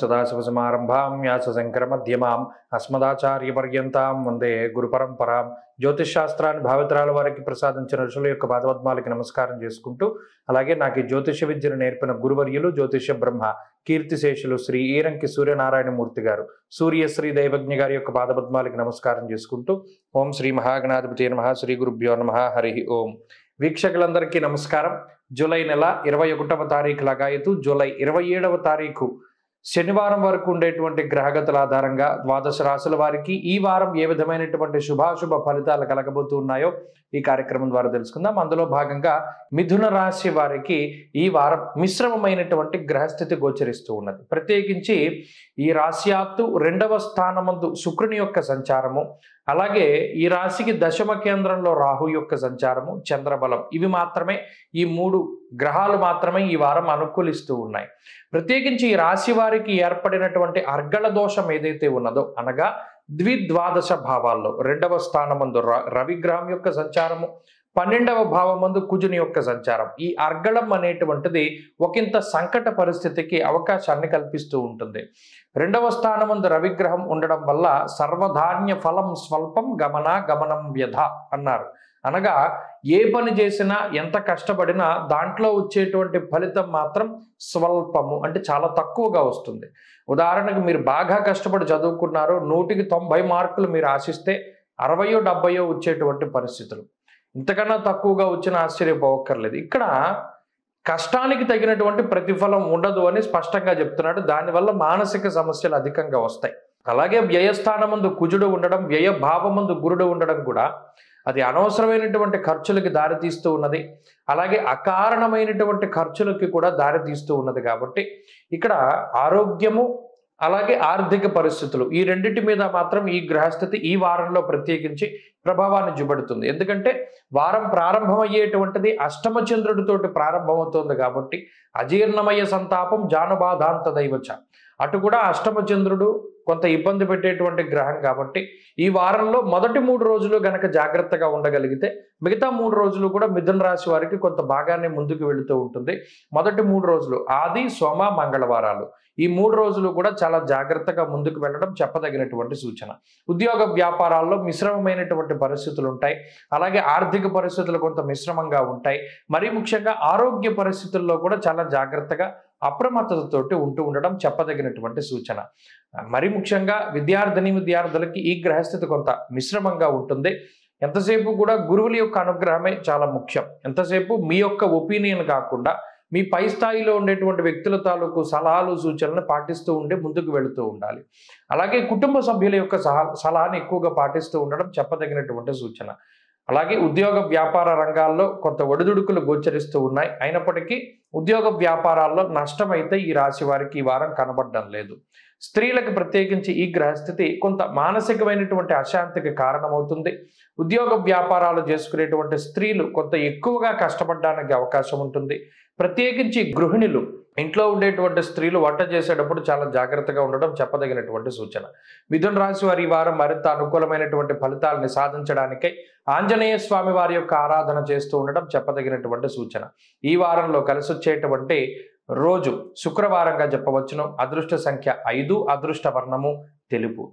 सदाशिवसमारंभां व्यासशंकरमध्यमाम् अस्मदाचार्यपर्यन्तां వందే గురుపరంపరాం. జ్యోతిష్ శాస్త్రాన్ని భావితరాల వారికి ప్రసాదించిన ఋషుల యొక్క పాదపద్మాలకి నమస్కారం చేసుకుంటూ, అలాగే నాకు ఈ జ్యోతిష విద్యను నేర్పిన గురువర్యులు జ్యోతిష బ్రహ్మ కీర్తిశేషులు శ్రీ ఈరంకి సూర్యనారాయణమూర్తి గారు, సూర్యశ్రీ దైవజ్ఞ గారి యొక్క పాదపద్మాలకి నమస్కారం చేసుకుంటూ, ఓం శ్రీ మహాగణాధిపతి నమః, శ్రీ గురుభ్యో నమః, హరి ఓం. వీక్షకులందరికీ నమస్కారం. జూలై నెల 21వ తారీఖు లగాయతు జూలై 27వ తారీఖు శనివారం వరకు ఉండేటువంటి గ్రహగతుల ఆధారంగా ద్వాదశ రాశుల వారికి ఈ వారం ఏ విధమైనటువంటి శుభాశుభ ఫలితాలు కలగబోతున్నాయో ఈ కార్యక్రమం ద్వారా తెలుసుకుందాం. అందులో భాగంగా మిథున రాశి వారికి ఈ వారం మిశ్రమమైనటువంటి గ్రహస్థితి గోచరిస్తూ ఉన్నది. ప్రత్యేకించి ఈ రాశ్యాత్తు 2వ స్థానమందు శుక్రుని యొక్క సంచారము, అలాగే ఈ రాశికి దశమ కేంద్రంలో రాహు యొక్క సంచారము, చంద్రబలం, ఇవి మాత్రమే, ఈ 3 గ్రహాలు మాత్రమే ఈ వారం అనుకూలిస్తూ ఉన్నాయి. ప్రత్యేకించి ఈ రాశి వారికి ఏర్పడినటువంటి అర్గళ దోషం ఏదైతే ఉన్నదో, అనగా ద్విద్వాదశ భావాల్లో 2వ స్థానమందు రవిగ్రహం యొక్క సంచారము, 12వ భావమందు కుజుని యొక్క సంచారం, ఈ అర్గళం అనేటువంటిది ఒకంత సంకట పరిస్థితికి అవకాశాన్ని కల్పిస్తూ ఉంటుంది. 2వ స్థానమందు రవిగ్రహం ఉండడం వల్ల సర్వధాన్య ఫలం స్వల్పం గమనం వ్యధ అన్నారు. అనగా ఏ పని చేసినా, ఎంత కష్టపడినా దాంట్లో వచ్చేటువంటి ఫలితం మాత్రం స్వల్పము, అంటే చాలా తక్కువగా వస్తుంది. ఉదాహరణకు మీరు బాగా కష్టపడి చదువుకున్నారు, 100కి 90 మార్కులు మీరు ఆశిస్తే 60 70 వచ్చేటువంటి పరిస్థితులు. ఇంతకన్నా తక్కువగా వచ్చిన ఆశ్చర్యపోవక్కర్లేదు. ఇక్కడ కష్టానికి తగినటువంటి ప్రతిఫలం ఉండదు అని స్పష్టంగా చెప్తున్నాడు. దానివల్ల మానసిక సమస్యలు అధికంగా వస్తాయి. అలాగే వ్యయస్థానమందు కుజుడు ఉండడం, వ్యయ భావమందు గురుడు ఉండడం కూడా అది అనవసరమైనటువంటి ఖర్చులకి దారితీస్తూ ఉన్నది. అలాగే అకారణమైనటువంటి ఖర్చులకి కూడా దారితీస్తూ ఉన్నది. కాబట్టి ఇక్కడ ఆరోగ్యము, అలాగే ఆర్థిక పరిస్థితులు, ఈ రెండింటి మీద మాత్రం ఈ గ్రహస్థితి ఈ వారంలో ప్రత్యేకించి ప్రభావాన్ని చూపెడుతుంది. ఎందుకంటే వారం ప్రారంభమయ్యేటువంటిది అష్టమ చంద్రుడితోటి ప్రారంభమవుతుంది. కాబట్టి అజీర్ణమయ సంతాపం జానుబాధాంత దైవచ, అటు కూడా అష్టమ చంద్రుడు కొంత ఇబ్బంది పెట్టేటువంటి గ్రహం. కాబట్టి ఈ వారంలో మొదటి 3 రోజులు గనక జాగ్రత్తగా ఉండగలిగితే మిగతా 3 రోజులు కూడా మిథున రాశి వారికి కొంత బాగానే ముందుకు వెళుతూ ఉంటుంది. మొదటి 3 రోజులు ఆది సోమ మంగళవారాలు, ఈ 3 రోజులు కూడా చాలా జాగ్రత్తగా ముందుకు వెళ్ళడం చెప్పదగినటువంటి సూచన. ఉద్యోగ వ్యాపారాల్లో మిశ్రమమైనటువంటి పరిస్థితులు ఉంటాయి. అలాగే ఆర్థిక పరిస్థితులు కొంత మిశ్రమంగా ఉంటాయి. మరీ ముఖ్యంగా ఆరోగ్య పరిస్థితుల్లో కూడా చాలా జాగ్రత్తగా అప్రమత్తతతోటి ఉండడం చెప్పదగినటువంటి సూచన. మరీ ముఖ్యంగా విద్యార్థులకి ఈ గ్రహస్థితి కొంత మిశ్రమంగా ఉంటుంది. ఎంతసేపు కూడా గురువుల యొక్క అనుగ్రహమే చాలా ముఖ్యం. ఎంతసేపు మీ యొక్క ఒపీనియన్ కాకుండా మీ పై స్థాయిలో ఉండేటువంటి వ్యక్తుల తాలూకు సలహాలు సూచనలను పాటిస్తూ ఉండి ముందుకు వెళుతూ ఉండాలి. అలాగే కుటుంబ సభ్యుల యొక్క సలహాన్ని ఎక్కువగా పాటిస్తూ ఉండడం చెప్పదగినటువంటి సూచన. అలాగే ఉద్యోగ వ్యాపార రంగాల్లో కొంత ఒడిదుడుకులు గోచరిస్తూ ఉన్నాయి. అయినప్పటికీ ఉద్యోగ వ్యాపారాల్లో నష్టమైతే ఈ రాశి వారికి ఈ వారం కనబడడం లేదు. స్త్రీలకు ప్రత్యేకించి ఈ గ్రహస్థితి కొంత మానసికమైనటువంటి అశాంతికి కారణమవుతుంది. ఉద్యోగ వ్యాపారాలు చేసుకునేటువంటి స్త్రీలు కొంత ఎక్కువగా కష్టపడడానికి అవకాశం ఉంటుంది. ప్రత్యేకించి గృహిణులు, ఇంట్లో ఉండేటువంటి స్త్రీలు వంట చేసేటప్పుడు చాలా జాగ్రత్తగా ఉండడం చెప్పదగినటువంటి సూచన. మిథున రాశి వారి ఈ వారం మరింత అనుకూలమైనటువంటి ఫలితాలని సాధించడానికై ఆంజనేయ స్వామి వారి యొక్క ఆరాధన చేస్తూ ఉండడం చెప్పదగినటువంటి సూచన. ఈ వారంలో కలిసి వచ్చేటువంటి రోజు శుక్రవారంగా చెప్పవచ్చును. అదృష్ట సంఖ్య 5, అదృష్ట వర్ణము తెలుపు.